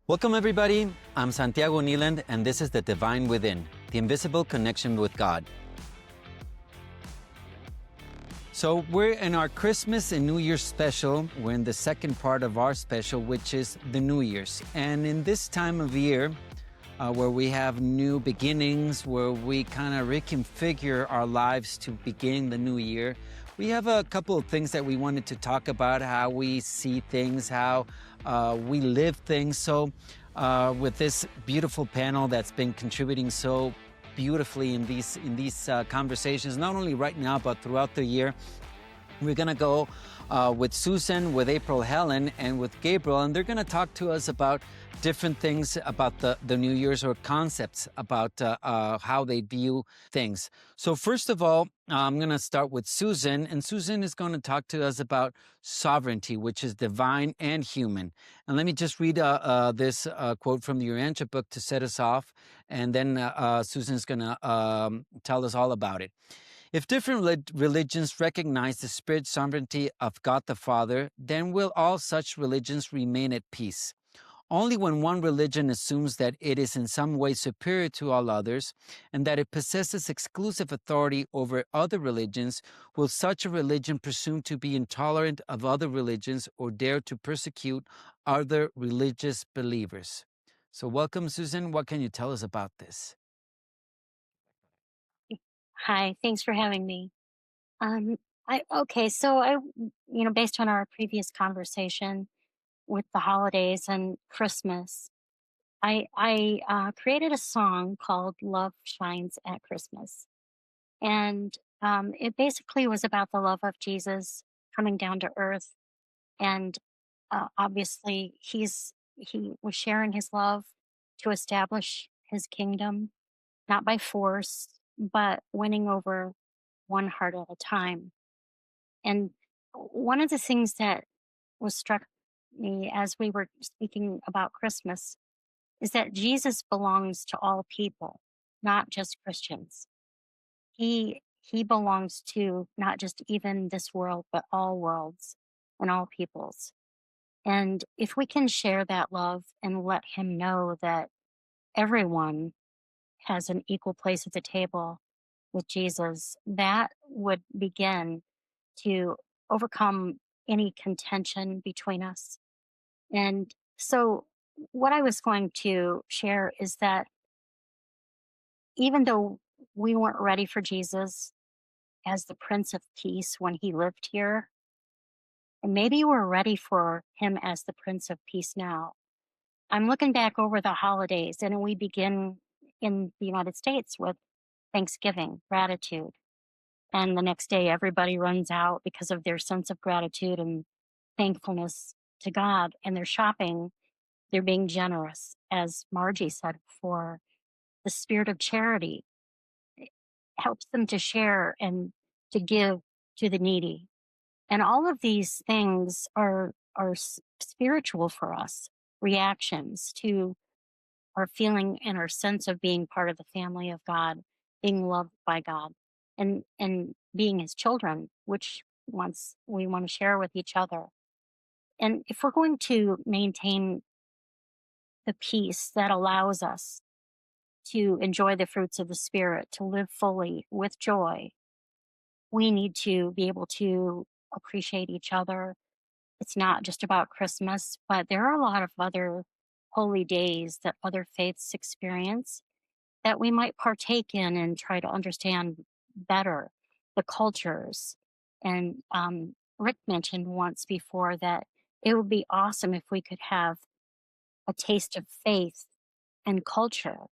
Welcome everybody, I'm Santiago Neeland and this is The Divine Within, the invisible connection with God. So we're in our Christmas and New Year's special. We're in the second part of our special, which is the New Year's. And in this time of year, where we have new beginnings, where we kind of reconfigure our lives to begin the new year, we have a couple of things that we wanted to talk about, how we see things, how we live things. So with this beautiful panel that's been contributing so beautifully in these conversations, not only right now, but throughout the year, we're gonna go with Susan, with April Helen, and with Gabriel, and they're gonna talk to us about different things about the New Year's or concepts about how they view things. So first of all, I'm gonna start with Susan, and Susan is gonna talk to us about sovereignty, which is divine and human. And let me just read this quote from the Urantia Book to set us off, and then Susan's gonna tell us all about it. If different religions recognize the spirit sovereignty of God the Father, then will all such religions remain at peace. Only when one religion assumes that it is in some way superior to all others and that it possesses exclusive authority over other religions will such a religion presume to be intolerant of other religions or dare to persecute other religious believers. So welcome, Susan. What can you tell us about this? Hi, thanks for having me. Um, based on our previous conversation with the holidays and Christmas, I created a song called "Love Shines at Christmas," and it basically was about the love of Jesus coming down to earth, and obviously he was sharing his love to establish his kingdom, not by force, but winning over one heart at a time. And one of the things that was struck me as we were speaking about Christmas is that Jesus belongs to all people, not just Christians. He belongs to not just even this world, but all worlds and all peoples. And if we can share that love and let him know that everyone has an equal place at the table with Jesus, that would begin to overcome any contention between us. And so, what I was going to share is that even though we weren't ready for Jesus as the Prince of Peace when he lived here, and maybe we're ready for him as the Prince of Peace now. I'm looking back over the holidays, and we begin in the United States with Thanksgiving, gratitude. And the next day, everybody runs out because of their sense of gratitude and thankfulness to God. And they're shopping, they're being generous. As Margie said before, the spirit of charity helps them to share and to give to the needy. And all of these things are spiritual for us, reactions to our feeling and our sense of being part of the family of God, being loved by God, and being his children, which once we want to share with each other. And if we're going to maintain the peace that allows us to enjoy the fruits of the Spirit, to live fully with joy, we need to be able to appreciate each other. It's not just about Christmas, but there are a lot of other holy days that other faiths experience that we might partake in and try to understand better the cultures. And Rick mentioned once before that it would be awesome if we could have a taste of faith and culture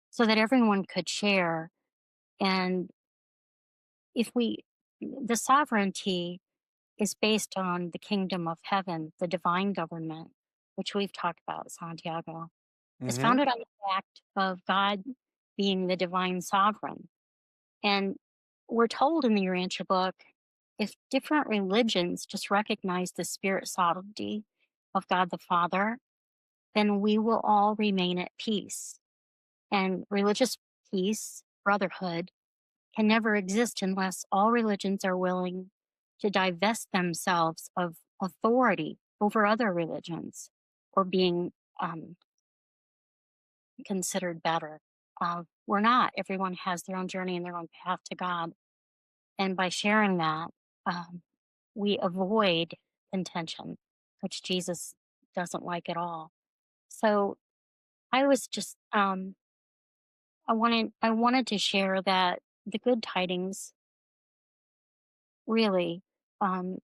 so that everyone could share. And if we, the sovereignty is based on the kingdom of heaven, the divine government, which we've talked about, Santiago, is Mm-hmm. founded on the fact of God being the divine sovereign. And we're told in the Urantia book if different religions just recognize the spirit sovereignty of God the Father, then we will all remain at peace. And religious peace, brotherhood, can never exist unless all religions are willing to divest themselves of authority over other religions or being considered better. We're not. Everyone has their own journey and their own path to God. And by sharing that, um, we avoid contention, which Jesus doesn't like at all. So I was just I wanted to share that the good tidings really,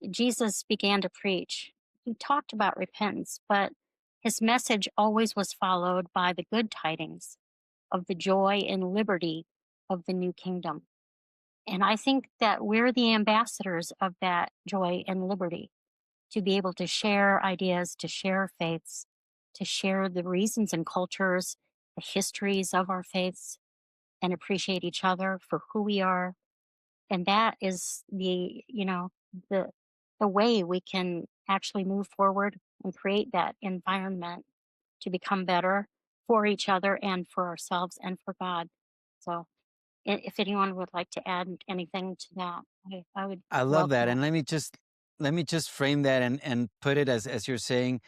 Jesus began to preach. He talked about repentance, but his message always was followed by the good tidings of the joy and liberty of the new kingdom. And I think that we're the ambassadors of that joy and liberty, to be able to share ideas, to share faiths, to share the reasons and cultures, the histories of our faiths, and appreciate each other for who we are. And that is the the way we can actually move forward and create that environment to become better for each other and for ourselves and for God. So if anyone would like to add anything to that, I would I love welcome that. it. And let me just frame that and put it as you're saying,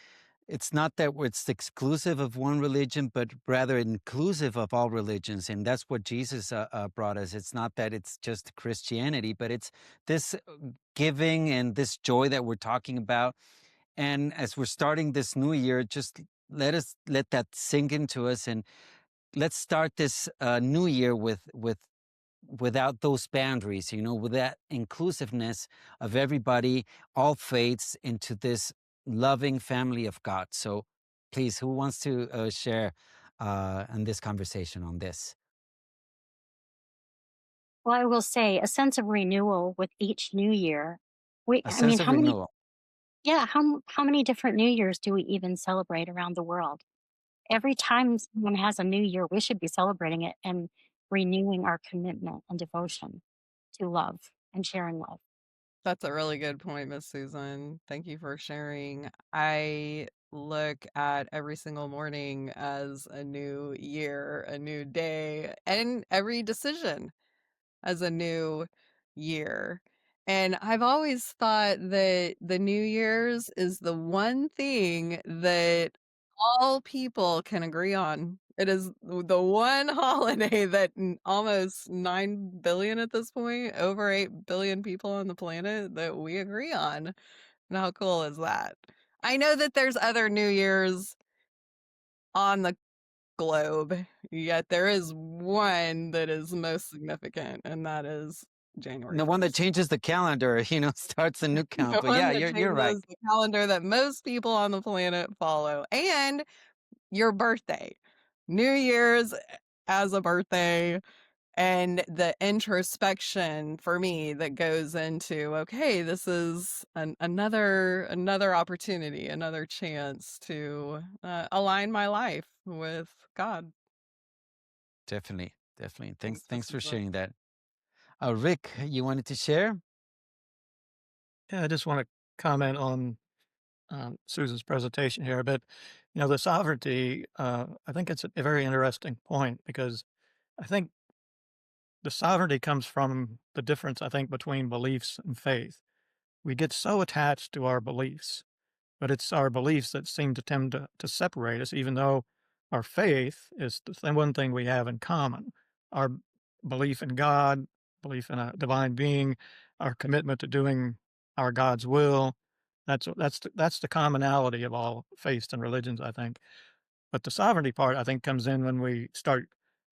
it's not that it's exclusive of one religion, but rather inclusive of all religions. And that's what Jesus brought us. It's not that it's just Christianity, but it's this giving and this joy that we're talking about. And as we're starting this new year, just let that sink into us, and let's start this new year with without those boundaries, with that inclusiveness of everybody, all faiths, into this loving family of God. So please, who wants to share in this conversation on this? Well, I will say a sense of renewal with each new year. A I mean, sense of renewal. how many different New Years do we even celebrate around the world? Every time someone has a new year, we should be celebrating it and renewing our commitment and devotion to love and sharing love. That's a really good point, Miss Susan. Thank you for sharing. I look at every single morning as a new year, a new day, and every decision as a new year. And I've always thought that the New Year's is the one thing that all people can agree on. It is the one holiday that almost 9 billion at this point, over 8 billion people on the planet, that we agree on. And how cool is that? I know that there's other New Year's on the globe, yet there is one that is most significant, and that is January The one that 1st. changes the calendar, starts a new count. The But one yeah, that you're right. changes the calendar that most people on the planet follow, and your birthday. New Year's as a birthday, and the introspection for me that goes into, okay, this is another opportunity, another chance to align my life with God. Definitely, definitely. Thanks, Thanks, Miss thanks for Susan. sharing that. Rick, you wanted to share? Yeah, I just want to comment on Susan's presentation here, but the sovereignty. I think it's a very interesting point because I think the sovereignty comes from the difference. I think between beliefs and faith. We get so attached to our beliefs, but it's our beliefs that seem to tend to separate us, even though our faith is one thing we have in common. Our belief in God, belief in a divine being, our commitment to doing our God's will. That's the commonality of all faiths and religions, I think. But the sovereignty part, I think, comes in when we start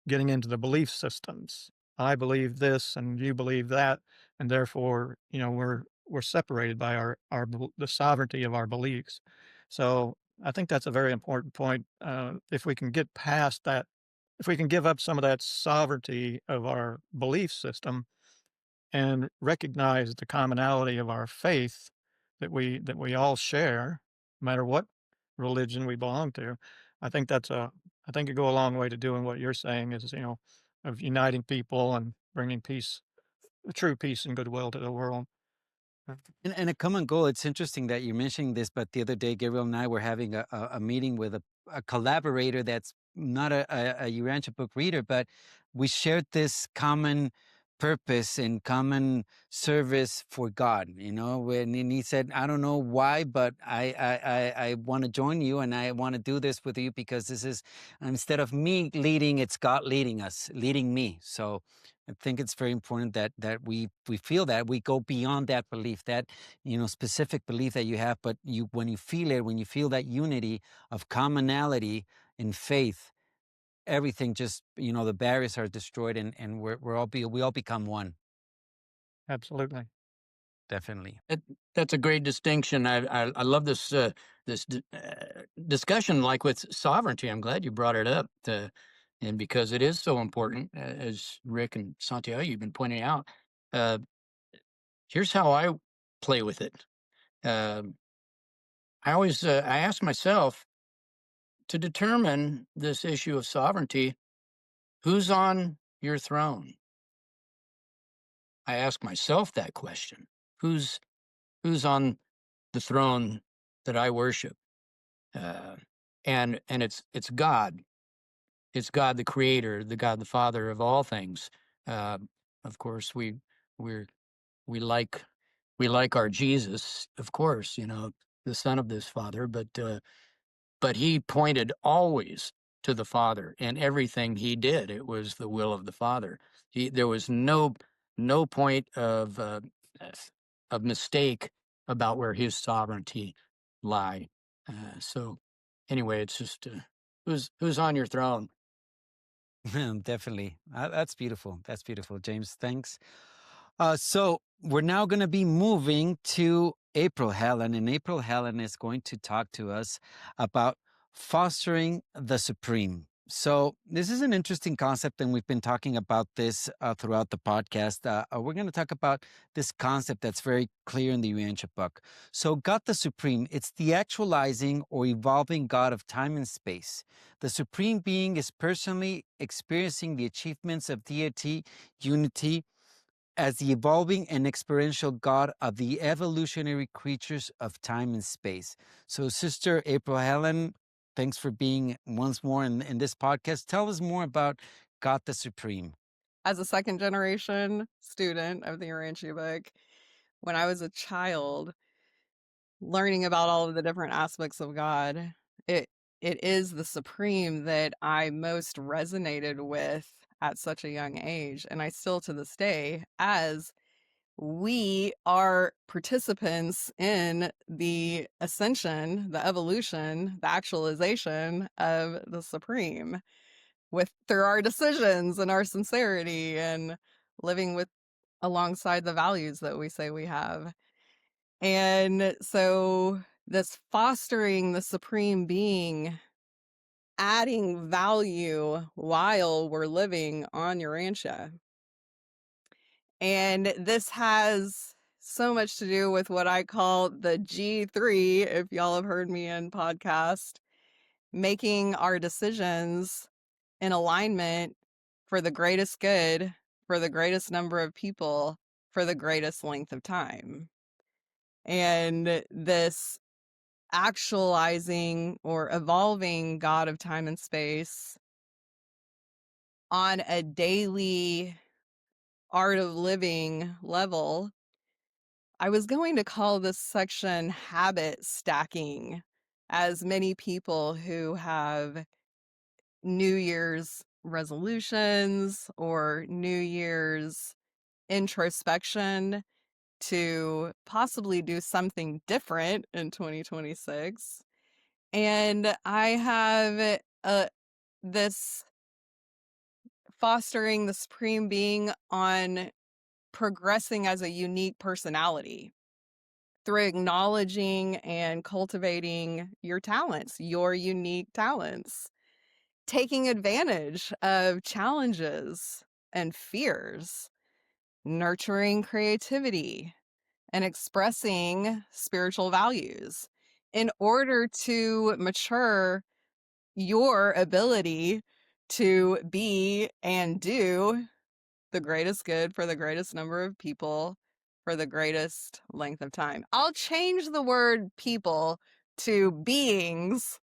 getting into the belief systems. I believe this, and you believe that, and therefore, we're separated by the sovereignty of our beliefs. So I think that's a very important point. If we can get past that, if we can give up some of that sovereignty of our belief system and recognize the commonality of our faith that we all share, no matter what religion we belong to. I think I think it go a long way to doing what you're saying is, of uniting people and bringing peace, true peace and goodwill to the world. And a common goal. It's interesting that you're mentioning this, but the other day, Gabriel and I were having a meeting with a collaborator that's not a Urantia Book reader, but we shared this common purpose and common service for God. You know, when he said, "I don't know why, but I want to join you, and I want to do this with you because this is instead of me leading, it's God leading us, leading me." So I think it's very important that we feel that we go beyond that belief, that specific belief that you have, but when you feel it, when you feel that unity of commonality in faith, everything just the barriers are destroyed, and we all become one. Absolutely. Definitely. That's a great distinction. I love this discussion, like with sovereignty. I'm glad you brought it up, and because it is so important, as Rick and Santiago you've been pointing out. Uh, Here's how I play with it. I ask myself, to determine this issue of sovereignty, who's on your throne? I ask myself that question. Who's on the throne that I worship? And it's God. It's God, the Creator, the God, the Father of all things. Uh, of course, we're we like our Jesus, of course, the Son of this Father, but he pointed always to the Father, and everything he did, it was the will of the Father. There was no point of mistake about where his sovereignty lie. So anyway, it's just who's on your throne. Definitely. That's beautiful. That's beautiful, James. Thanks. So we're now going to be moving to April Helen, and April Helen is going to talk to us about fostering the supreme. So this is an interesting concept, and we've been talking about this throughout the podcast. We're going to talk about this concept that's very clear in the Urantia book. So God the Supreme, it's the actualizing or evolving God of time and space. The Supreme Being is personally experiencing the achievements of deity, unity, as the evolving and experiential God of the evolutionary creatures of time and space. So, Sister April Helen, thanks for being once more in this podcast. Tell us more about God the Supreme. As a second generation student of the Urantia Book, when I was a child, learning about all of the different aspects of God, it is the supreme that I most resonated with at such a young age, and I still to this day, as we are participants in the ascension, the evolution, the actualization of the supreme through our decisions and our sincerity and living with alongside the values that we say we have. And so this fostering the supreme being, adding value while we're living on Urantia. And this has so much to do with what I call the G3, if y'all have heard me in podcast, making our decisions in alignment for the greatest good, for the greatest number of people, for the greatest length of time. And this actualizing or evolving God of time and space on a daily art of living level, I was going to call this section habit stacking, as many people who have New Year's resolutions or New Year's introspection to possibly do something different in 2026. And I have this fostering the supreme being on progressing as a unique personality through acknowledging and cultivating your talents, your unique talents, taking advantage of challenges and fears, nurturing creativity, and expressing spiritual values in order to mature your ability to be and do the greatest good for the greatest number of people for the greatest length of time. I'll change the word people to beings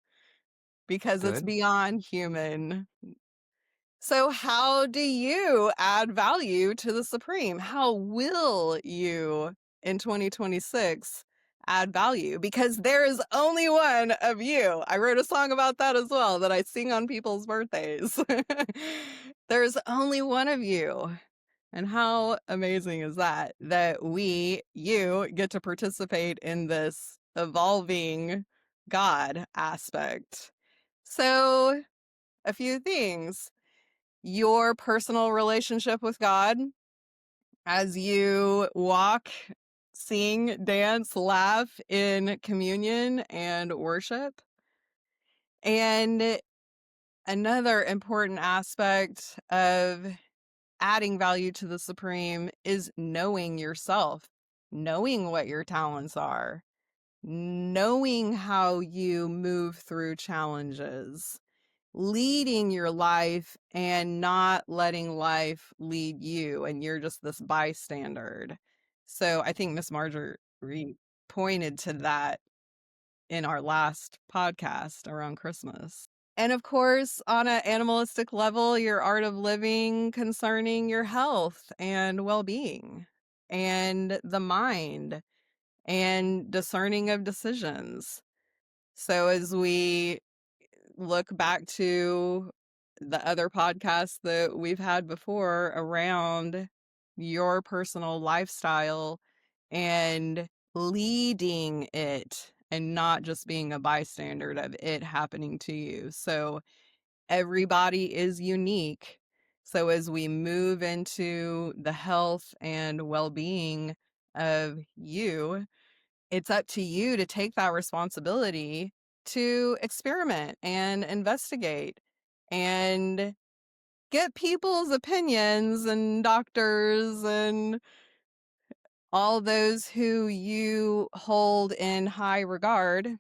because it's Good. beyond human. So how do you add value to the Supreme? How will you in 2026 add value? Because there is only one of you. I wrote a song about that as well that I sing on people's birthdays. There's only one of you. And how amazing is that? That you get to participate in this evolving God aspect. So, a few things. Your personal relationship with God as you walk, sing, dance, laugh in communion and worship. And another important aspect of adding value to the Supreme is knowing yourself, knowing what your talents are, knowing how you move through challenges, leading your life and not letting life lead you, and you're just this bystander. So I think Miss Marjorie pointed to that in our last podcast around Christmas. And of course, on an animalistic level, your art of living concerning your health and well-being and the mind and discerning of decisions. So as we look back to the other podcasts that we've had before around your personal lifestyle and leading it and not just being a bystander of it happening to you. So everybody is unique. So as we move into the health and well-being of you, it's up to you to take that responsibility to experiment and investigate and get people's opinions and doctors and all those who you hold in high regard,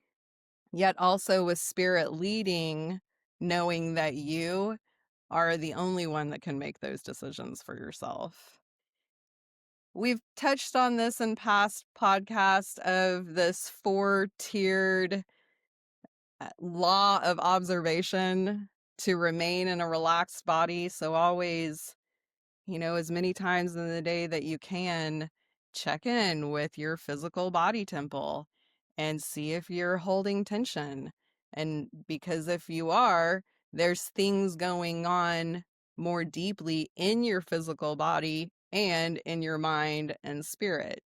yet also with spirit leading, knowing that you are the only one that can make those decisions for yourself. We've touched on this in past podcasts of this 4-tiered law of observation to remain in a relaxed body. So always, as many times in the day that you can, check in with your physical body temple and see if you're holding tension. And because if you are, there's things going on more deeply in your physical body and in your mind and spirit.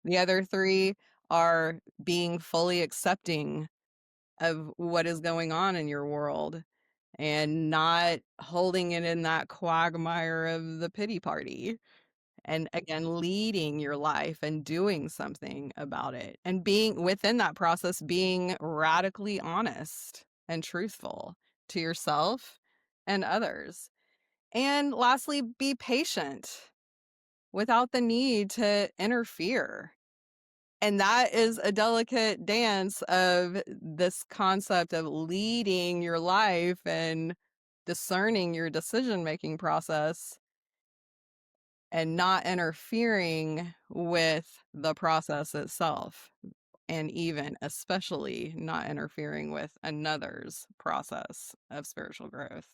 The other 3 are being fully accepting of what is going on in your world and not holding it in that quagmire of the pity party. And again, leading your life and doing something about it. And being within that process, being radically honest and truthful to yourself and others. And lastly, be patient without the need to interfere. And that is a delicate dance of this concept of leading your life and discerning your decision-making process and not interfering with the process itself. And even especially not interfering with another's process of spiritual growth.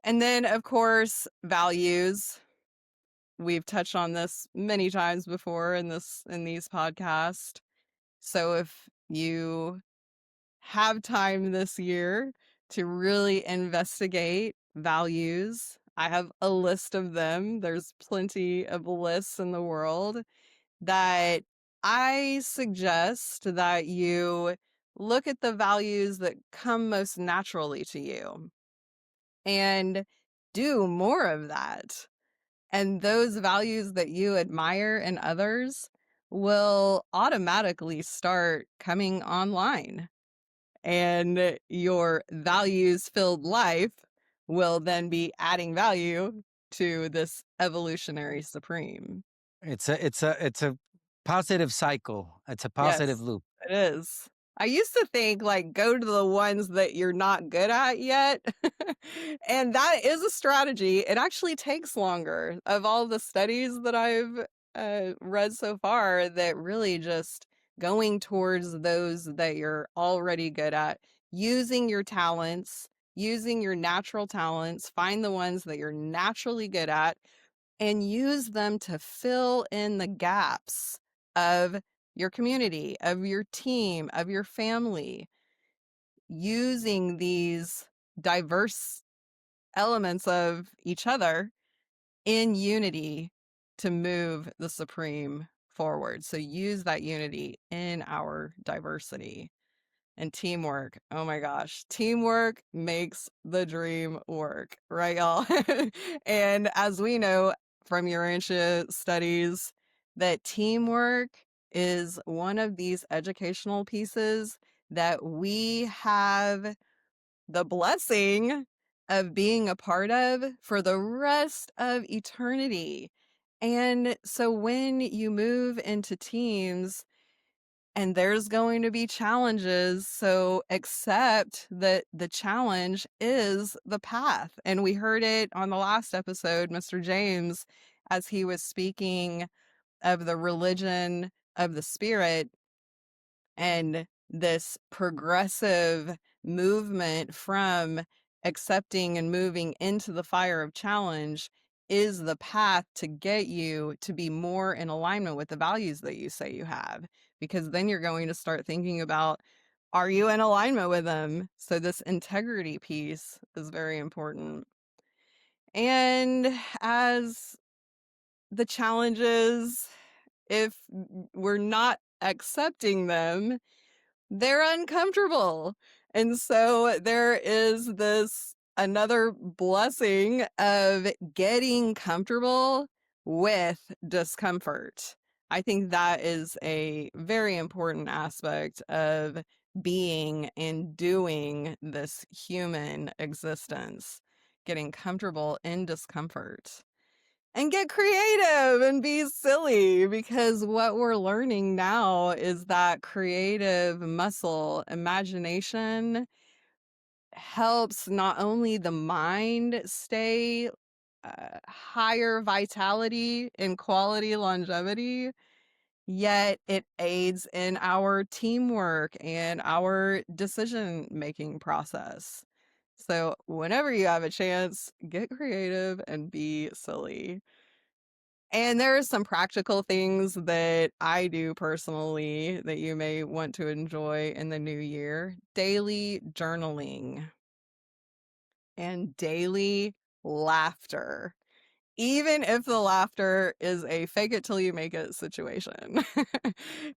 And then, of course, values. We've touched on this many times before in these podcasts. So if you have time this year to really investigate values, I have a list of them. There's plenty of lists in the world that I suggest that you look at the values that come most naturally to you and do more of that. And those values that you admire in others will automatically start coming online. And your values-filled life will then be adding value to this evolutionary supreme. It's a positive cycle. It's a positive Yes, loop. it is. I used to think like go to the ones that you're not good at yet. And that is a strategy. It actually takes longer. Of all the studies that I've read so far, that really just going towards those that you're already good at, using your talents using your natural talents, find the ones that you're naturally good at, and use them to fill in the gaps of your community, of your team, of your family, using these diverse elements of each other in unity to move the supreme forward. So use that unity in our diversity. And teamwork. Oh my gosh. Teamwork makes the dream work, right, y'all? And as we know from Urantia studies, that teamwork is one of these educational pieces that we have the blessing of being a part of for the rest of eternity. And so when you move into teams, and there's going to be challenges, so accept that the challenge is the path. And we heard it on the last episode, Mr. James, as he was speaking of the religion of the spirit and this progressive movement from accepting and moving into the fire of challenge is the path to get you to be more in alignment with the values that you say you have, because then you're going to start thinking about, are you in alignment with them? So this integrity piece is very important. And as the challenges, if we're not accepting them, they're uncomfortable. And so there is this another blessing of getting comfortable with discomfort. I think that is a very important aspect of being and doing this human existence, getting comfortable in discomfort. And get creative and be silly, because what we're learning now is that creative muscle, imagination, helps not only the mind stay higher vitality and quality longevity, yet it aids in our teamwork and our decision-making process. So whenever you have a chance, get creative and be silly. And there are some practical things that I do personally that you may want to enjoy in the new year. Daily journaling and daily laughter. Even if the laughter is a fake it till you make it situation.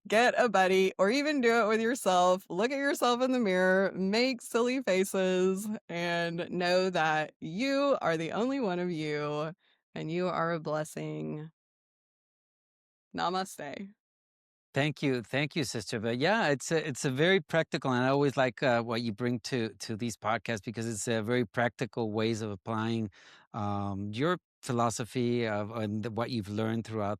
Get a buddy or even do it with yourself. Look at yourself in the mirror, make silly faces, and know that you are the only one of you and you are a blessing. Namaste. Thank you, Sister. But yeah, it's a very practical, and I always like what you bring to these podcasts, because it's very practical ways of applying your philosophy of and what you've learned throughout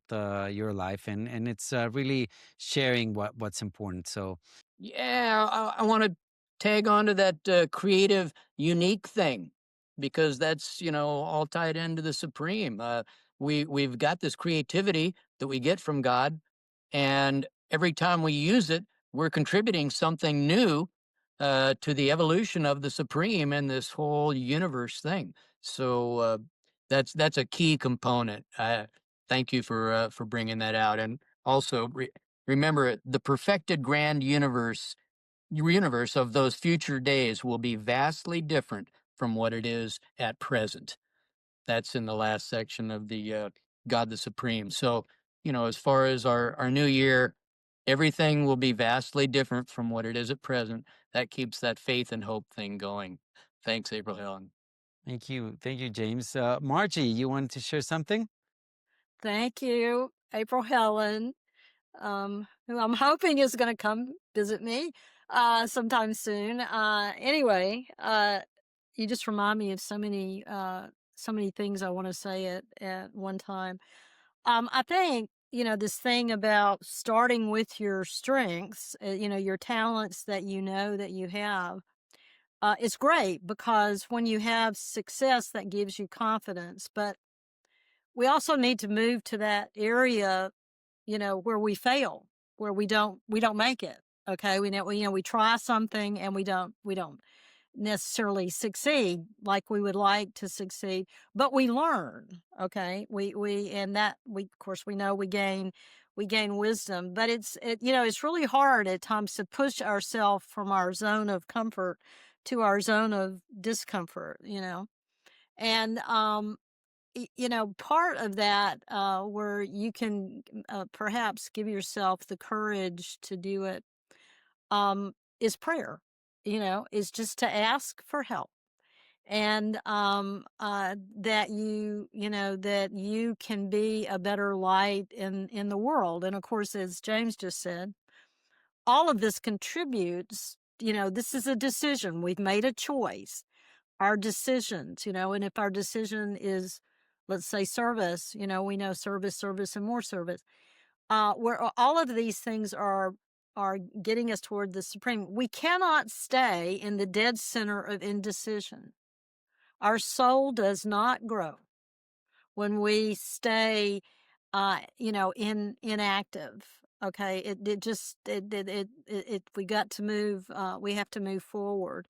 your life, and it's really sharing what's important. So Yeah, I want to tag on to that creative, unique thing, because that's all tied into the supreme. We've got this creativity that we get from God, and every time we use it, we're contributing something new to the evolution of the supreme and this whole universe thing. So that's a key component. Thank you for bringing that out, and also remember, the perfected grand universe of those future days will be vastly different from what it is at present. That's in the last section of the God the Supreme. So, as far as our new year, everything will be vastly different from what it is at present. That keeps that faith and hope thing going. Thanks, April Helen. thank you, James. Margie, you wanted to share something? Thank you, April Helen, who I'm hoping is going to come visit me sometime soon. Anyway, you just remind me of so many things I want to say at one time. I think this thing about starting with your strengths, your talents that that you have. It's great, because when you have success, that gives you confidence. But we also need to move to that area, where we fail, where we don't make it. Okay. We know, we try something and we don't necessarily succeed like we would like to succeed, but we learn. Okay, and that of course we know we gain wisdom, but it's really hard at times to push ourselves from our zone of comfort to our zone of discomfort. And part of that, where you can perhaps give yourself the courage to do it, is prayer. Is just to ask for help, and that that you can be a better light in the world. And of course, as James just said, all of this contributes. This is a decision. We've made a choice. Our decisions, and if our decision is, let's say, service, we know service, and more service, where all of these things are getting us toward the supreme. We cannot stay in the dead center of indecision. Our soul does not grow when we stay, inactive. Okay, we got to move. We have to move forward.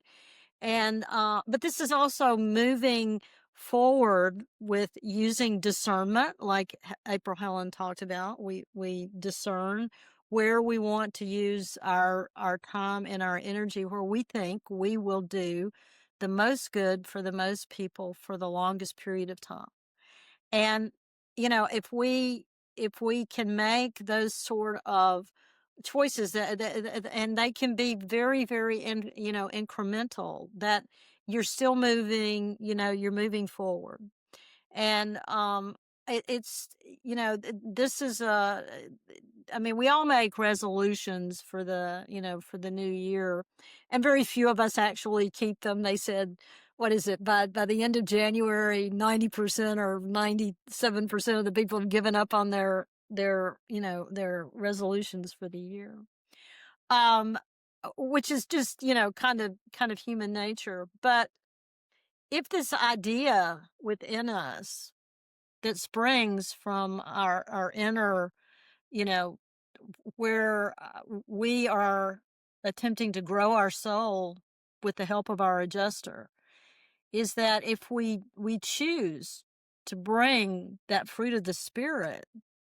And but this is also moving forward with using discernment, like April Helen talked about. We discern where we want to use our time and our energy, where we think we will do the most good for the most people for the longest period of time. And if we can make those sort of choices, and they can be very, very incremental, that you're still moving, you're moving forward. And it's this is we all make resolutions for the new year, and very few of us actually keep them. They said, what is it, by the end of January, 90% or 97% of the people have given up on their resolutions for the year, which is just kind of human nature. But if this idea within us that springs from our inner, where we are attempting to grow our soul with the help of our adjuster, is that if we choose to bring that fruit of the Spirit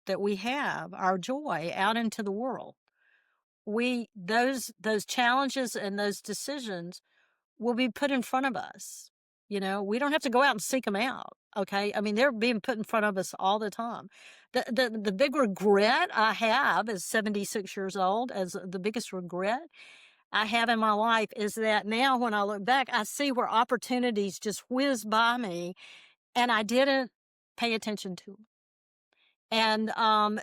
that we have, our joy, out into the world, those challenges and those decisions will be put in front of us. We don't have to go out and seek them out. Okay, they're being put in front of us all the time. The big regret I have as 76 years old, as the biggest regret I have in my life, is that now when I look back, I see where opportunities just whizzed by me and I didn't pay attention to them. And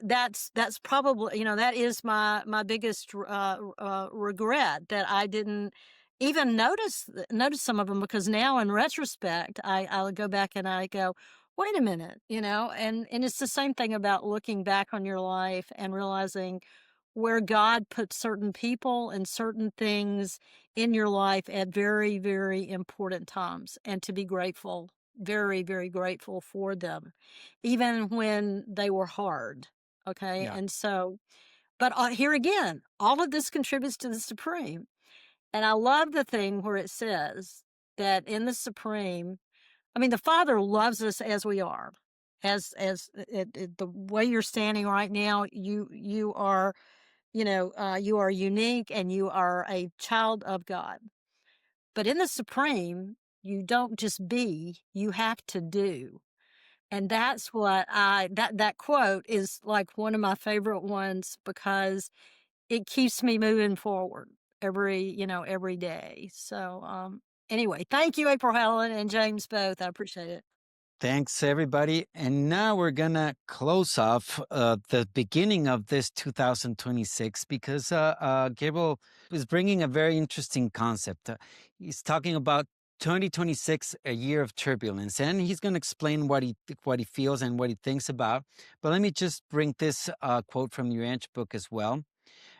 that's probably, that is my biggest regret, that I didn't even notice some of them, because now in retrospect, I'll go back and I go, wait a minute, and it's the same thing about looking back on your life and realizing where God put certain people and certain things in your life at very, very important times, and to be grateful, very, very grateful for them, even when they were hard. Okay. Yeah. And so, but here again, all of this contributes to the Supreme. And I love the thing where it says that in the Supreme, the Father loves us as we are, as the way you're standing right now. You are, you are unique, and you are a child of God. But in the Supreme, you don't just be, you have to do. And that's what that quote is like one of my favorite ones, because it keeps me moving forward every day. So, anyway, thank you, April Helen and James, both. I appreciate it. Thanks, everybody. And now we're going to close off the beginning of this 2026, because Gabriel is bringing a very interesting concept. He's talking about 2026, a year of turbulence, and he's going to explain what he feels and what he thinks about. But let me just bring this quote from the Urantia Book as well.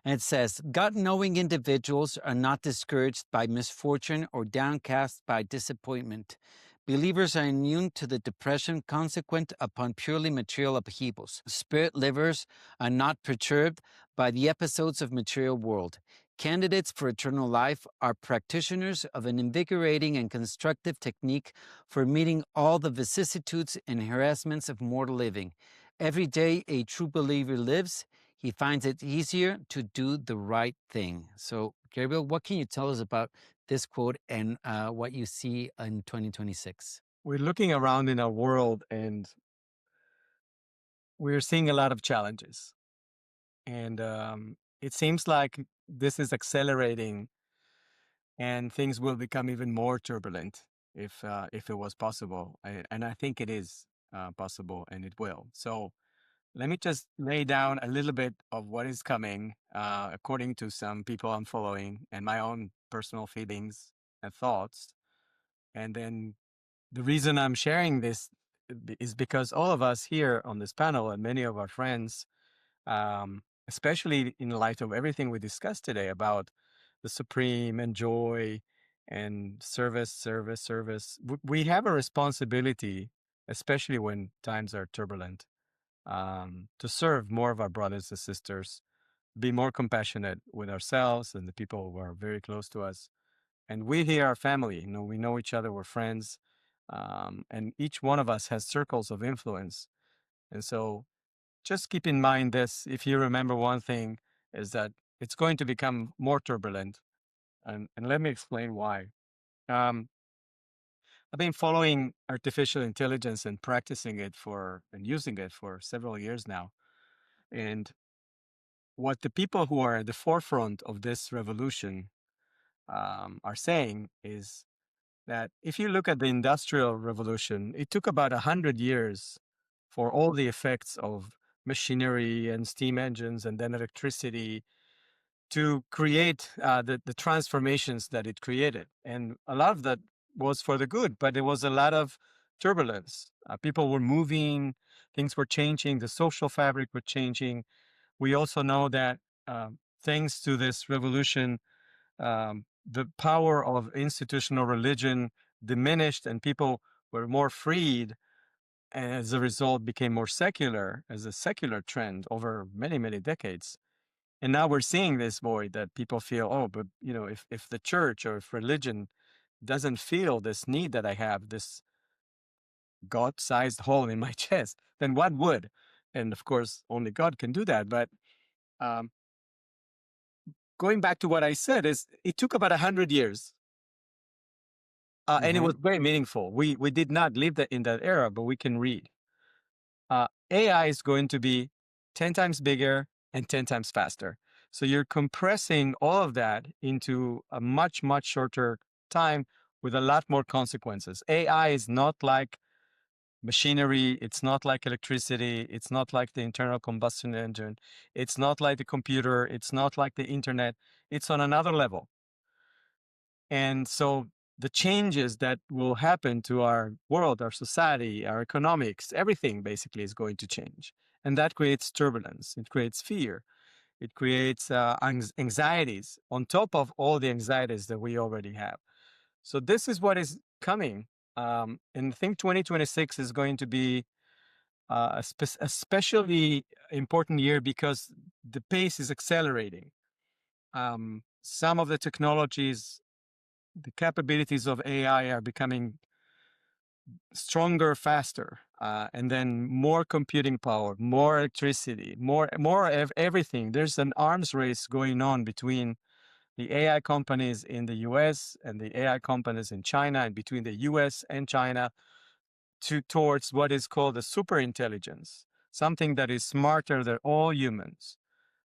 And it says, God-knowing individuals are not discouraged by misfortune or downcast by disappointment. Believers are immune to the depression consequent upon purely material upheavals. Spirit livers are not perturbed by the episodes of material world. Candidates for eternal life are practitioners of an invigorating and constructive technique for meeting all the vicissitudes and harassments of mortal living. Every day a true believer lives, he finds it easier to do the right thing. So, Gabriel, what can you tell us about this quote and what you see in 2026? We're looking around in our world and we're seeing a lot of challenges. And it seems like this is accelerating and things will become even more turbulent if it was possible. And I think it is possible and it will. So let me just lay down a little bit of what is coming according to some people I'm following and my own personal feelings and thoughts. And then the reason I'm sharing this is because all of us here on this panel and many of our friends, especially in light of everything we discussed today about the supreme and joy and service, we have a responsibility, especially when times are turbulent, to serve more of our brothers and sisters, be more compassionate with ourselves and the people who are very close to us. And we here are family. We know each other. We're friends, and each one of us has circles of influence. And so, just keep in mind this. If you remember one thing, is that it's going to become more turbulent, and let me explain why. Um, I've been following artificial intelligence and practicing it and using it for several years now. And what the people who are at the forefront of this revolution are saying is that if you look at the Industrial Revolution, it took about 100 years for all the effects of machinery and steam engines and then electricity to create the transformations that it created. And a lot of that was for the good, but there was a lot of turbulence. People were moving, things were changing, the social fabric was changing. We also know that thanks to this revolution, the power of institutional religion diminished and people were more freed, and as a result became more secular as a secular trend over many, many decades. And now we're seeing this void that people feel, oh, but if the church or if religion doesn't feel this need that I have, this God-sized hole in my chest, then what would? And of course, only God can do that. But um, going back to what I said, is it took about 100 years. And it was very meaningful. We did not live in that era, but we can read. AI is going to be 10 times bigger and 10 times faster. So you're compressing all of that into a much, much shorter time with a lot more consequences. AI is not like machinery. It's not like electricity. It's not like the internal combustion engine. It's not like the computer. It's not like the internet. It's on another level. And so the changes that will happen to our world, our society, our economics, everything basically is going to change. And that creates turbulence. It creates fear. It creates anxieties on top of all the anxieties that we already have. So this is what is coming. And I think 2026 is going to be a especially important year because the pace is accelerating. Some of the technologies, the capabilities of AI are becoming stronger, faster, and then more computing power, more electricity, more of everything. There's an arms race going on between the AI companies in the US and the AI companies in China, and between the US and China towards what is called a super intelligence, something that is smarter than all humans.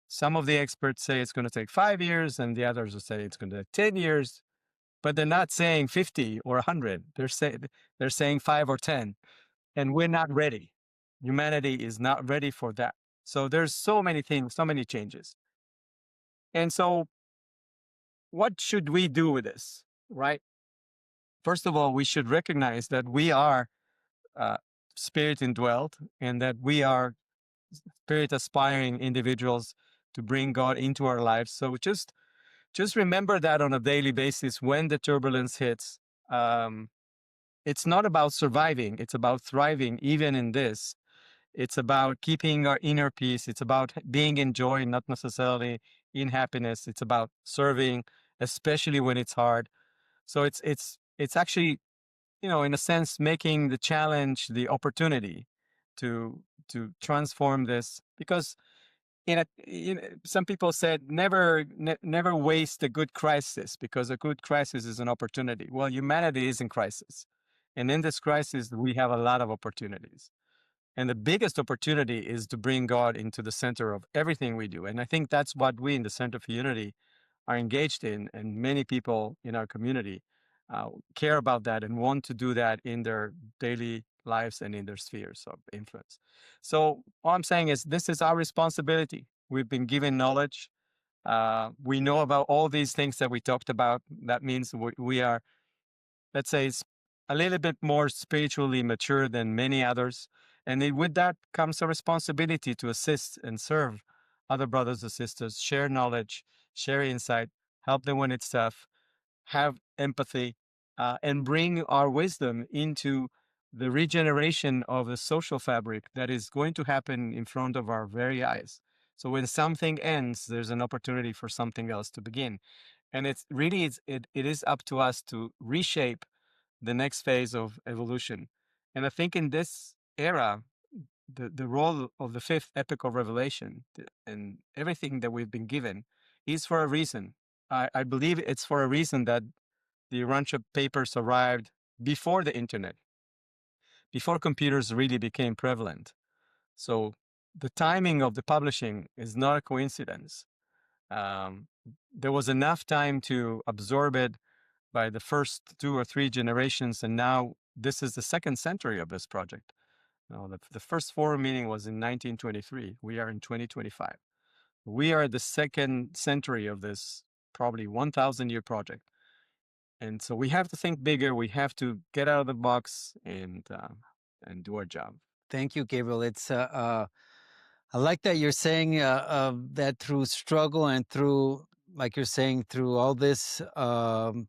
Some of the experts say it's going to take 5 years, and the others will say it's going to take 10 years. But they're not saying 50 or 100. They're saying 5 or 10, and we're not ready. Humanity is not ready for that. So there's so many things, so many changes. And so what should we do with this, right? First of all, we should recognize that we are spirit indwelt and that we are spirit aspiring individuals to bring God into our lives. So just remember that on a daily basis when the turbulence hits. It's not about surviving. It's about thriving even in this. It's about keeping our inner peace. It's about being in joy, not necessarily in happiness. It's about serving, especially when it's hard. So it's actually, in a sense, making the challenge the opportunity to transform this. Because some people said never waste a good crisis, because a good crisis is an opportunity. Well, humanity is in crisis, and in this crisis we have a lot of opportunities. And the biggest opportunity is to bring God into the center of everything we do. And I think that's what we in the Center for Unity are engaged in. And many people in our community care about that and want to do that in their daily lives and in their spheres of influence. So all I'm saying is this is our responsibility. We've been given knowledge. We know about all these things that we talked about. That means we are, let's say, a little bit more spiritually mature than many others. And with that comes a responsibility to assist and serve other brothers and sisters, share knowledge, share insight, help them when it's tough, have empathy, and bring our wisdom into the regeneration of the social fabric that is going to happen in front of our very eyes. So when something ends, there's an opportunity for something else to begin. And it's really, it is up to us to reshape the next phase of evolution. And I think in this era, the role of the fifth epic of Revelation and everything that we've been given is for a reason. I believe it's for a reason that the Urantia papers arrived before the internet, before computers really became prevalent. So the timing of the publishing is not a coincidence. There was enough time to absorb it by the first 2 or 3 generations, and now this is the second century of this project. Now, the first forum meeting was in 1923. We are in 2025. We are the second century of this probably 1,000-year project. And so we have to think bigger. We have to get out of the box and do our job. Thank you, Gabriel. I like that you're saying that through struggle and through, like you're saying, through all this, the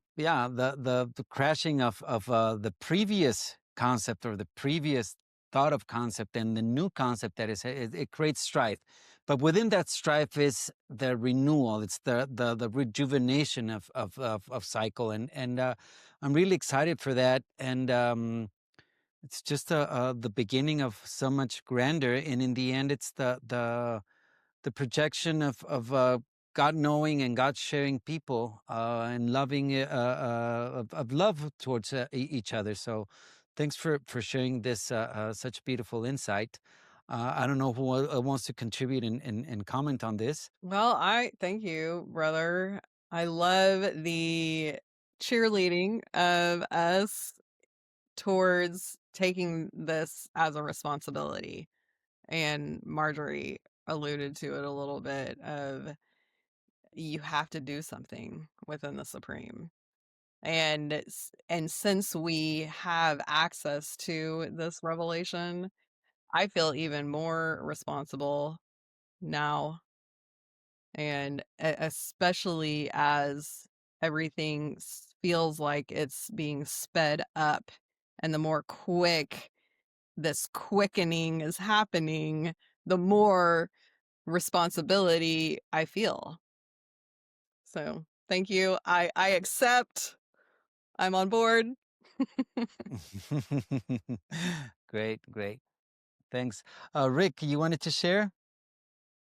crashing of the previous concept or the previous thought of concept and the new concept that it creates strife. But within that strife is the renewal. It's the rejuvenation of cycle, and I'm really excited for that. And it's just the beginning of so much grander, and in the end, it's the projection of God knowing and God sharing people and loving of love towards each other. So, thanks for sharing this such beautiful insight. I don't know who wants to contribute and comment on this. Well, I thank you, brother. I love the cheerleading of us towards taking this as a responsibility. And Marjorie alluded to it a little bit of you have to do something within the Supreme. And since we have access to this revelation, I feel even more responsible now. And especially as everything feels like it's being sped up, and the more quick this quickening is happening, the more responsibility I feel. So thank you. I accept. I'm on board. Great. Thanks. Rick, you wanted to share?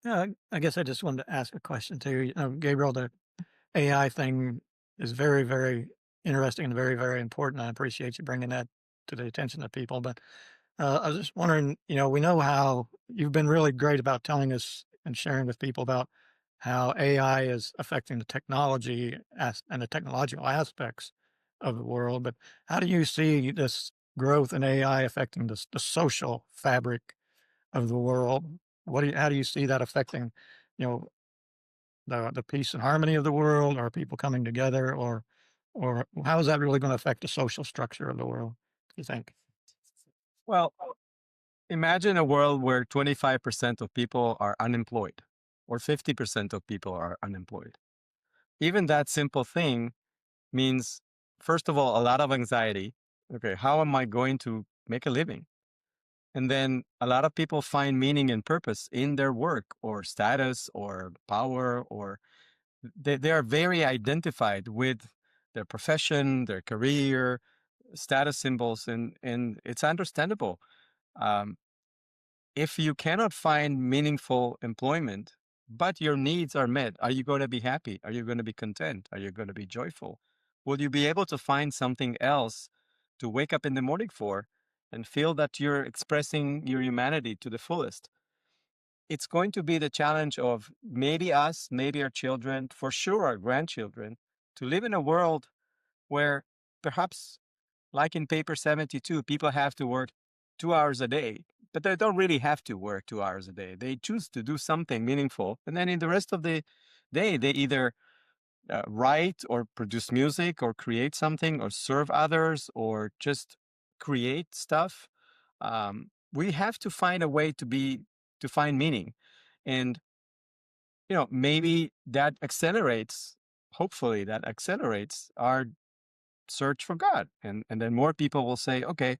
Yeah, I guess I just wanted to ask a question too. Gabriel, the AI thing is very, very interesting and very, very important. I appreciate you bringing that to the attention of people. But I was just wondering, we know how you've been really great about telling us and sharing with people about how AI is affecting the technology and the technological aspects of the world. But how do you see this growth in AI affecting the social fabric of the world? How do you see that affecting, you know, the peace and harmony of the world, or people coming together, or how is that really going to affect the social structure of the world, do you think? Well, imagine a world where 25% of people are unemployed or 50% of people are unemployed. Even that simple thing means, first of all, a lot of anxiety. Okay, how am I going to make a living? And then a lot of people find meaning and purpose in their work or status or power, or they are very identified with their profession, their career, status symbols, and it's understandable. Um, if you cannot find meaningful employment, but your needs are met, are you going to be happy? Are you going to be content? Are you going to be joyful? Will you be able to find something else to wake up in the morning for and feel that you're expressing your humanity to the fullest? It's going to be the challenge of maybe us, maybe our children, for sure our grandchildren, to live in a world where perhaps, like in paper 72, people have to work 2 hours a day, but they don't really have to work 2 hours a day. They choose to do something meaningful. And then in the rest of the day, they either write or produce music or create something or serve others or just create stuff. We have to find a way to find meaning. And, maybe that accelerates, hopefully that accelerates our search for God. And then more people will say, okay,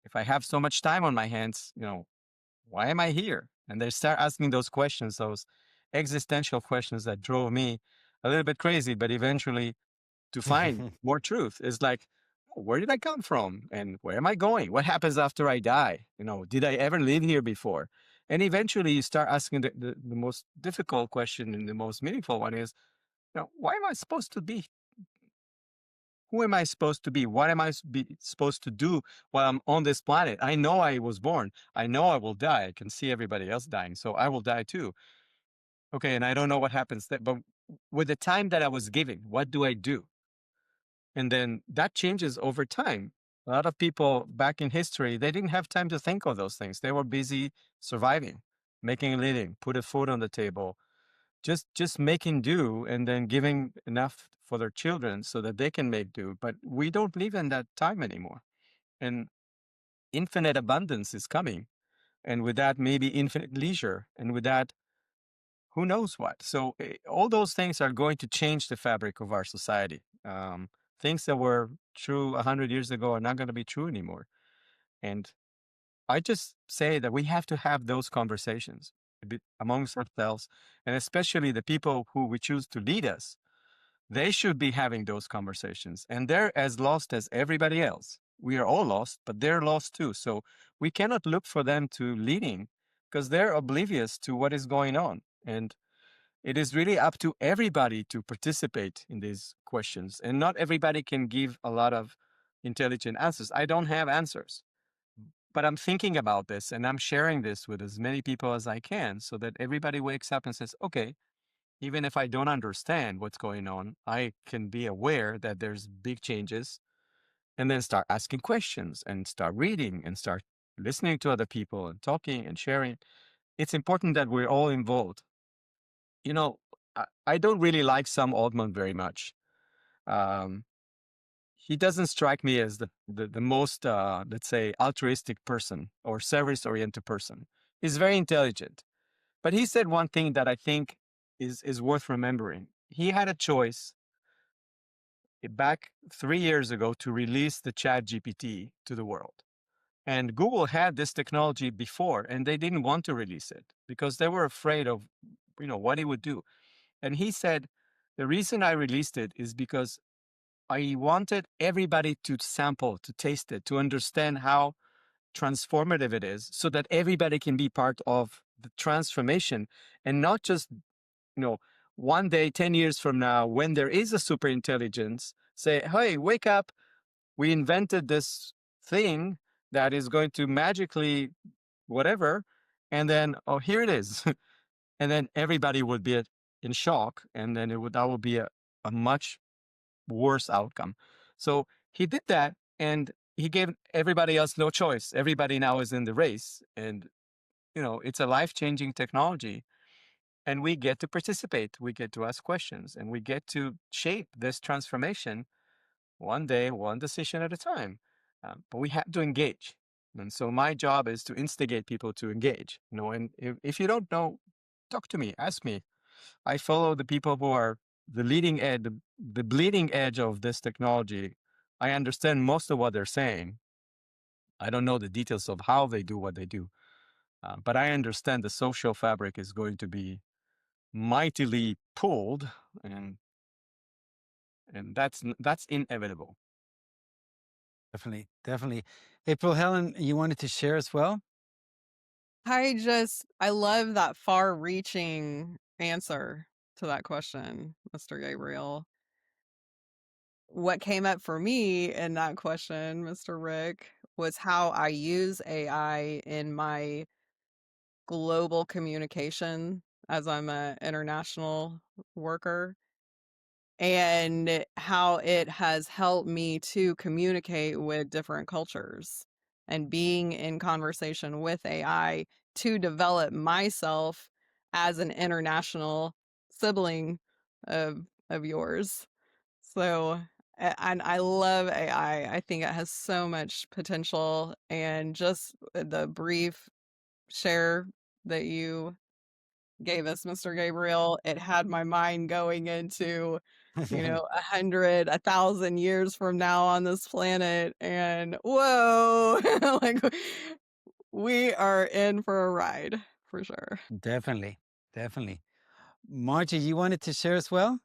if I have so much time on my hands, why am I here? And they start asking those questions, those existential questions that drove me a little bit crazy, but eventually to find more truth is like, where did I come from? And where am I going? What happens after I die? Did I ever live here before? And eventually you start asking the most difficult question, and the most meaningful one is, why am I supposed to be? Who am I supposed to be? What am I supposed to do while I'm on this planet? I know I was born. I know I will die. I can see everybody else dying, so I will die too. Okay, and I don't know what happens then, but with the time that I was given, what do I do? And then that changes over time. A lot of people back in history, they didn't have time to think of those things. They were busy surviving, making a living, put a food on the table, just making do, and then giving enough for their children so that they can make do. But we don't live in that time anymore. And infinite abundance is coming. And with that, maybe infinite leisure. And with that, who knows what. So all those things are going to change the fabric of our society. Things that were true 100 years ago are not going to be true anymore. And I just say that we have to have those conversations amongst ourselves, and especially the people who we choose to lead us. They should be having those conversations, and they're as lost as everybody else. We are all lost, but they're lost too. So we cannot look for them to leading because they're oblivious to what is going on. And it is really up to everybody to participate in these questions. And not everybody can give a lot of intelligent answers. I don't have answers, but I'm thinking about this and I'm sharing this with as many people as I can so that everybody wakes up and says, okay, even if I don't understand what's going on, I can be aware that there's big changes, and then start asking questions and start reading and start listening to other people and talking and sharing. It's important that we're all involved. You know, I don't really like Sam Altman very much. Um, he doesn't strike me as the most, let's say, altruistic person or service-oriented person. He's very intelligent. But he said one thing that I think is worth remembering. He had a choice back 3 years ago to release the Chat GPT to the world. And Google had this technology before, and they didn't want to release it because they were afraid of, what it would do. And he said, the reason I released it is because I wanted everybody to sample, to taste it, to understand how transformative it is so that everybody can be part of the transformation and not just, one day, 10 years from now, when there is a super intelligence, say, hey, wake up. We invented this thing that is going to magically whatever. And then, oh, here it is. And then everybody would be in shock. And then that would be a much worse outcome. So he did that, and he gave everybody else no choice. Everybody now is in the race, and it's a life-changing technology, and we get to participate. We get to ask questions, and we get to shape this transformation one day, one decision at a time. But we have to engage. And so my job is to instigate people to engage. And if you don't know, talk to me, ask me. I follow the people who are the leading edge, the bleeding edge of this technology. I understand most of what they're saying. I don't know the details of how they do what they do, but I understand the social fabric is going to be mightily pulled, and that's inevitable. Definitely, definitely. April Helen, you wanted to share as well? I love that far-reaching answer to that question, Mr. Gabriel. What came up for me in that question, Mr. Rick, was how I use AI in my global communication as I'm an international worker, and how it has helped me to communicate with different cultures and being in conversation with AI to develop myself as an international sibling of yours. So, and I love AI. I think it has so much potential, and just the brief share that you gave us, Mr. Gabriel, it had my mind going into, 100, 1,000 years from now on this planet, and whoa, like we are in for a ride for sure. Definitely, definitely. Margie, you wanted to share as well?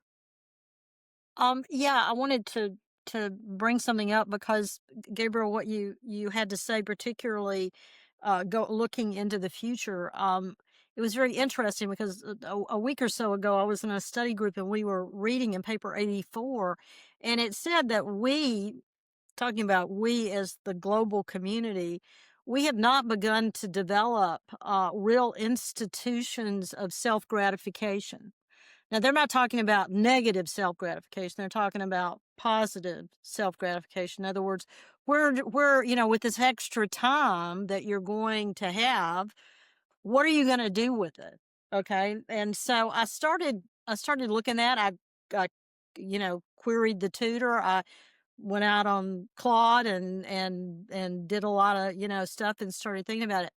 Yeah, I wanted to bring something up because Gabriel, what you had to say, particularly go looking into the future. It was very interesting because a week or so ago, I was in a study group and we were reading in paper 84, and it said that talking about we as the global community, we have not begun to develop real institutions of self-gratification. Now, they're not talking about negative self-gratification. They're talking about positive self-gratification. In other words, with this extra time that you're going to have, what are you going to do with it? Okay. And so I started looking at, I queried the tutor. I went out on Claude and did a lot of, stuff and started thinking about it.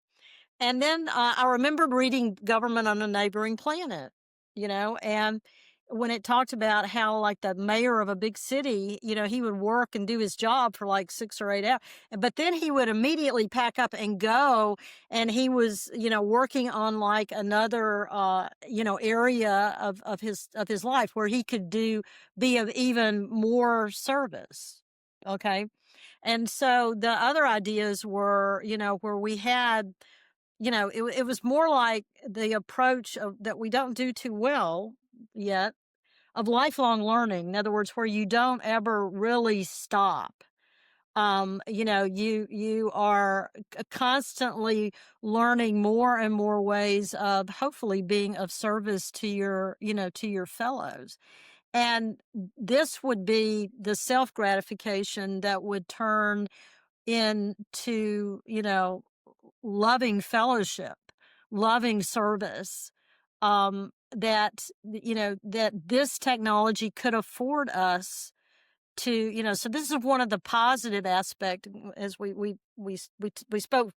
And then I remembered reading Government on a Neighboring Planet, and when it talked about how, like, the mayor of a big city, he would work and do his job for like 6 or 8 hours, but then he would immediately pack up and go, and he was, working on like another, area of his life where he could be of even more service. Okay. And so the other ideas were, where we had, it was more like the approach that we don't do too well yet, of lifelong learning. In other words, where you don't ever really stop. You are constantly learning more and more ways of hopefully being of service to your fellows. And this would be the self-gratification that would turn into, loving fellowship, loving service, that this technology could afford us to. So this is one of the positive aspect, as we spoke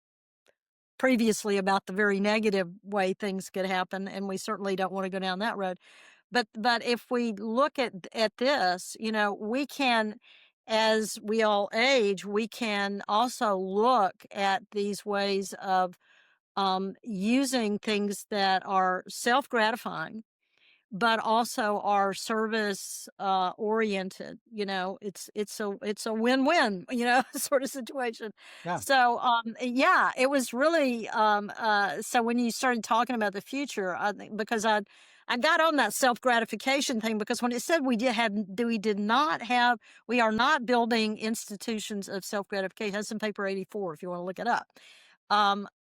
previously about the very negative way things could happen, and we certainly don't want to go down that road. But if we look at this, we can, as we all age, we can also look at these ways of using things that are self-gratifying, but also are service oriented. It's a win-win, sort of situation. Yeah. So yeah, it was really so when you started talking about the future, I think, because I got on that self-gratification thing, because when it said we are not building institutions of self-gratification, that's in paper 84 if you want to look it up.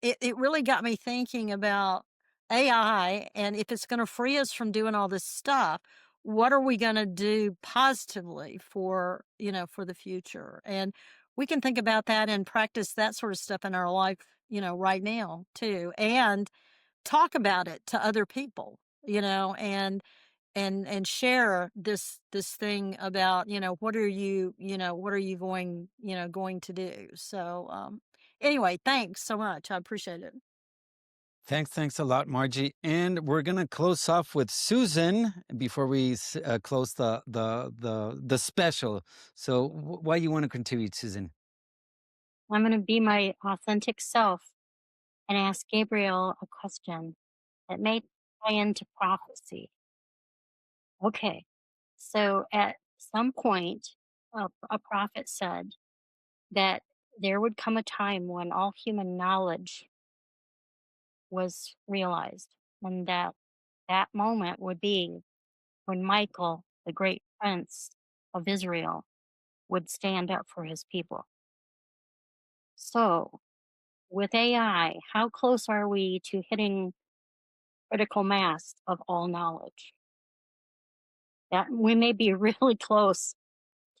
It really got me thinking about AI, and if it's going to free us from doing all this stuff, what are we going to do positively for the future? And we can think about that and practice that sort of stuff in our life, right now too, and talk about it to other people, and share this thing about, what are you going to do. So anyway, thanks so much. I appreciate it. Thanks a lot, Margie. And we're gonna close off with Susan before we close the special. So, why you want to contribute, Susan? I'm going to be my authentic self and ask Gabriel a question that may tie into prophecy. Okay. So at some point, a prophet said that there would come a time when all human knowledge was realized, and that moment would be when Michael, the great prince of Israel, would stand up for his people. So, with AI, how close are we to hitting critical mass of all knowledge? That we may be really close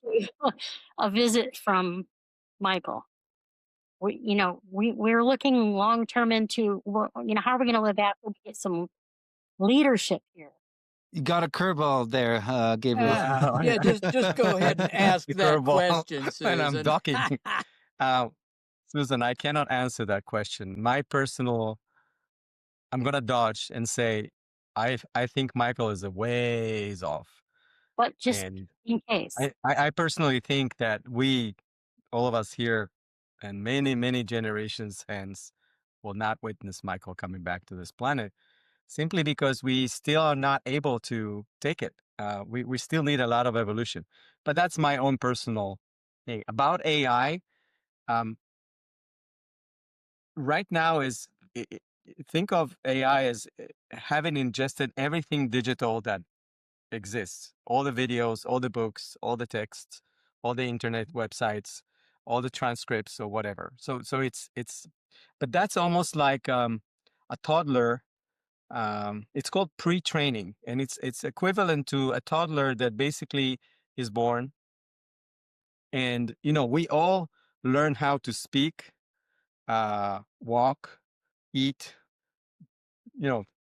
to a visit from Michael. We're looking long term into how are we going to live after we get some leadership here. You got a curveball there, Gabriel. Yeah, just go ahead and ask The that curveball, question, and I'm Susan. docking. Susan, I cannot answer that question. I'm gonna dodge and say, I think Michael is a ways off, But just and in case. I personally think that all of us here, and many generations hence, will not witness Michael coming back to this planet, simply because we still are not able to take it. We still need a lot of evolution. But that's my own personal thing about AI. Um, right now think of AI as having ingested everything digital that exists, all the videos, all the books, all the texts, all the internet websites, all the transcripts or whatever. So it's but that's almost like a toddler. It's called pre-training, and it's equivalent to a toddler that basically is born, and we all learn how to speak, walk, eat,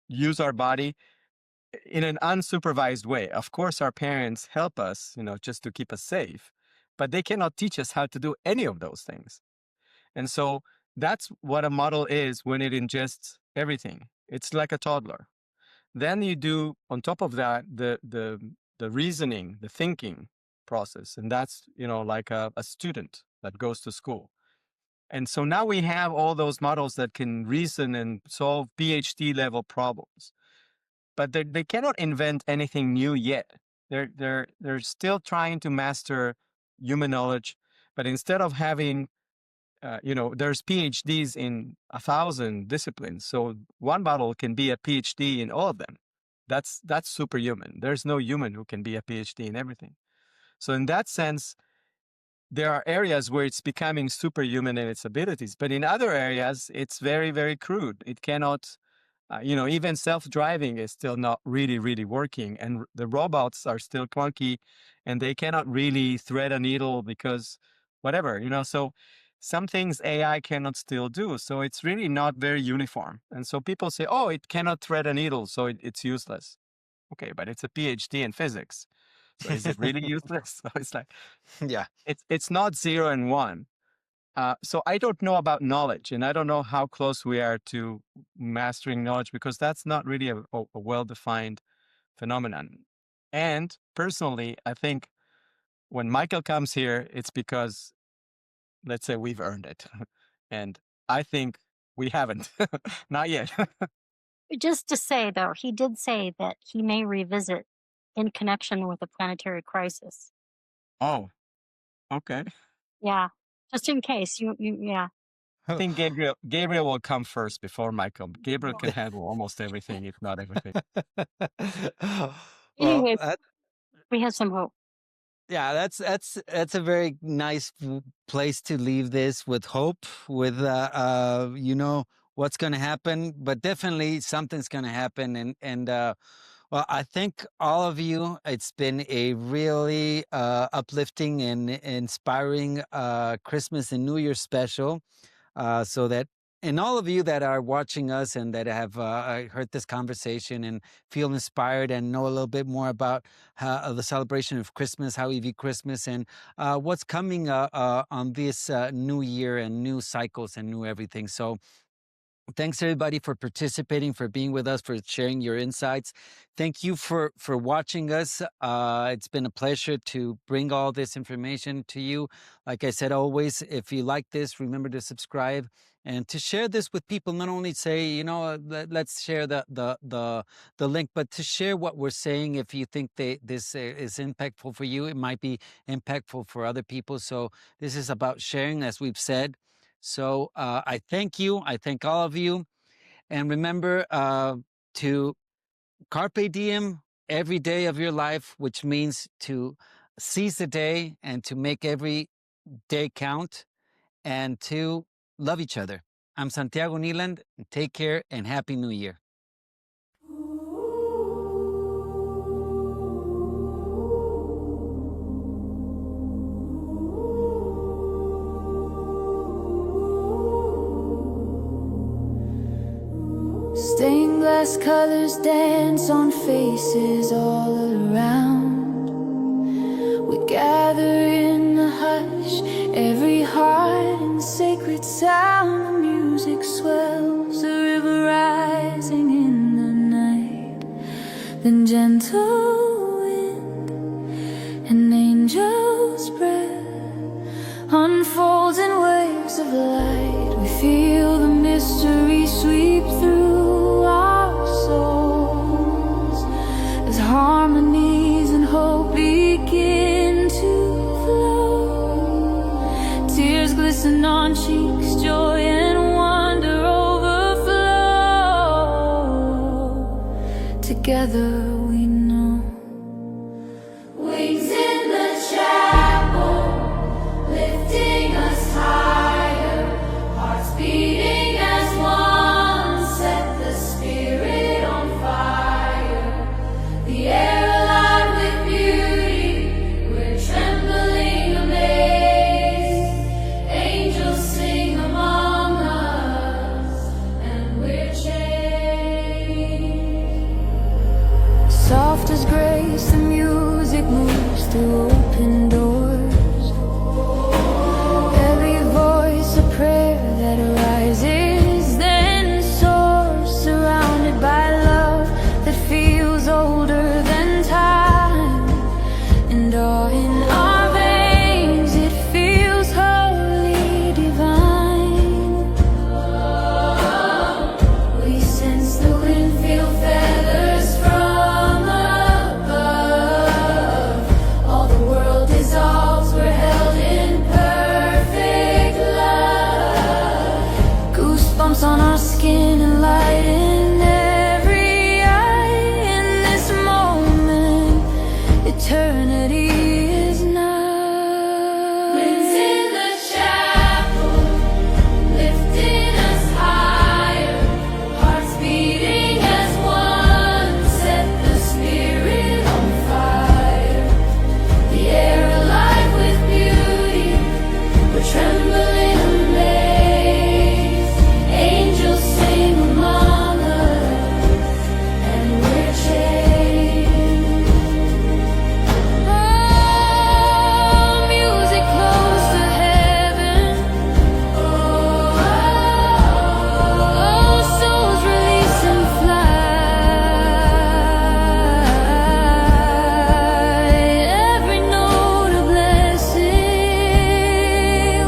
use our body in an unsupervised way. Of course, our parents help us, just to keep us safe, but they cannot teach us how to do any of those things. And so that's what a model is when it ingests everything. It's like a toddler. Then you do on top of that the reasoning, the thinking process, and that's like a student that goes to school. And so now we have all those models that can reason and solve PhD level problems, but they cannot invent anything new yet. They're still trying to master human knowledge, but instead of having there's PhDs in 1,000 disciplines. So one model can be a PhD in all of them. That's superhuman. There's no human who can be a PhD in everything. So in that sense, there are areas where it's becoming superhuman in its abilities, but in other areas, it's very, very crude. It cannot, even self-driving is still not really, really working, and the robots are still clunky, and they cannot really thread a needle because whatever, so some things AI cannot still do. So it's really not very uniform. And so people say, oh, it cannot thread a needle, so it's useless. Okay, but it's a PhD in physics. So is it really useless? So it's like, Yeah. it's not 0 and 1. So I don't know about knowledge, and I don't know how close we are to mastering knowledge, because that's not really a well-defined phenomenon. And personally, I think when Michael comes here, it's because, let's say, we've earned it. And I think we haven't. Not yet. Just to say, though, he did say that he may revisit in connection with a planetary crisis. Oh, okay. Yeah, just in case. Yeah. I think Gabriel will come first before Michael. Gabriel can handle almost everything, if not everything. Well, Anyway, we have some hope. yeah, that's a very nice place to leave this, with hope, with what's going to happen, but definitely something's going to happen, and well, I thank all of you. It's been a really uplifting and inspiring Christmas and New Year special. So that, and all of you that are watching us and that have heard this conversation and feel inspired and know a little bit more about the celebration of Christmas, how we view Christmas, and what's coming on this new year and new cycles and new everything. So Thanks everybody for participating, for being with us, for sharing your insights. Thank you for watching us. It's been a pleasure to bring all this information to you. Like I said, always, if you like this, remember to subscribe and to share this with people. Not only say, let's share the link, but to share what we're saying. If you think this is impactful for you, it might be impactful for other people. So this is about sharing, as we've said. So I thank you. I thank all of you. And remember to carpe diem every day of your life, which means to seize the day and to make every day count and to love each other. I'm Santiago Neeland. Take care and Happy New Year. Stained glass colors dance on faces all around. We gather in the hush, every heart in sacred sound. The music swells, a river rising in the night. Then gentle wind, an angel's breath unfolds in waves of light. We feel the mystery sweep through our souls as harmonies and hope begin to flow. Tears glisten on cheeks, joy and wonder overflow. Together we know. Wings in the chapel, lifting us higher, hearts beating as one, set the spirit on fire. The air alive with beauty, we're trembling amazed. Angels sing among us, and we're changed. Soft as grace, the music moves through open doors. Every voice a prayer that arises, then soars, surrounded by love that feels older than time. And all in our veins, it feels wholly divine. We sense the wind, feel feathers from above. All the world dissolves, we're held in perfect love. Goosebumps on our skin and light in every eye. In this moment, eternity is now. Winds in the chapel, lifting us higher, hearts beating as one, set the spirit on fire. The air alive with beauty, we're trembling amazed. Angels sing among us, and we're changed. Oh, music close to heaven. Oh, souls release and fly. Every note a blessing.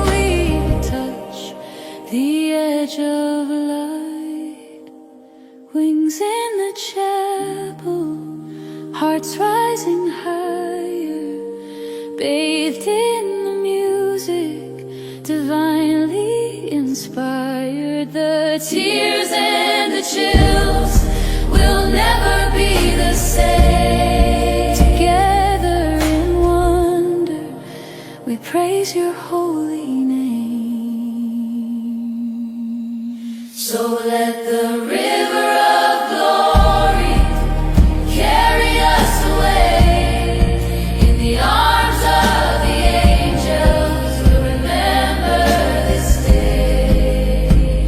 We touch the edge of light. Wings in the chapel, hearts rising higher, bathed in the music, divinely inspired. The tears and the chills will never be the same. Together in wonder, we praise your holy name. So let the river of glory carry us away. In the arms of the angels, we'll remember this day.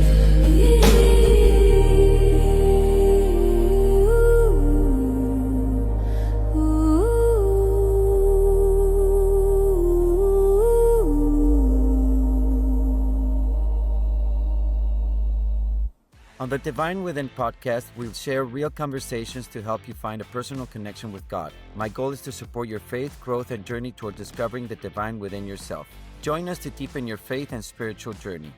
On the Divine Within podcast, we'll share real conversations to help you find a personal connection with God. My goal is to support your faith, growth, and journey toward discovering the divine within yourself. Join us to deepen your faith and spiritual journey.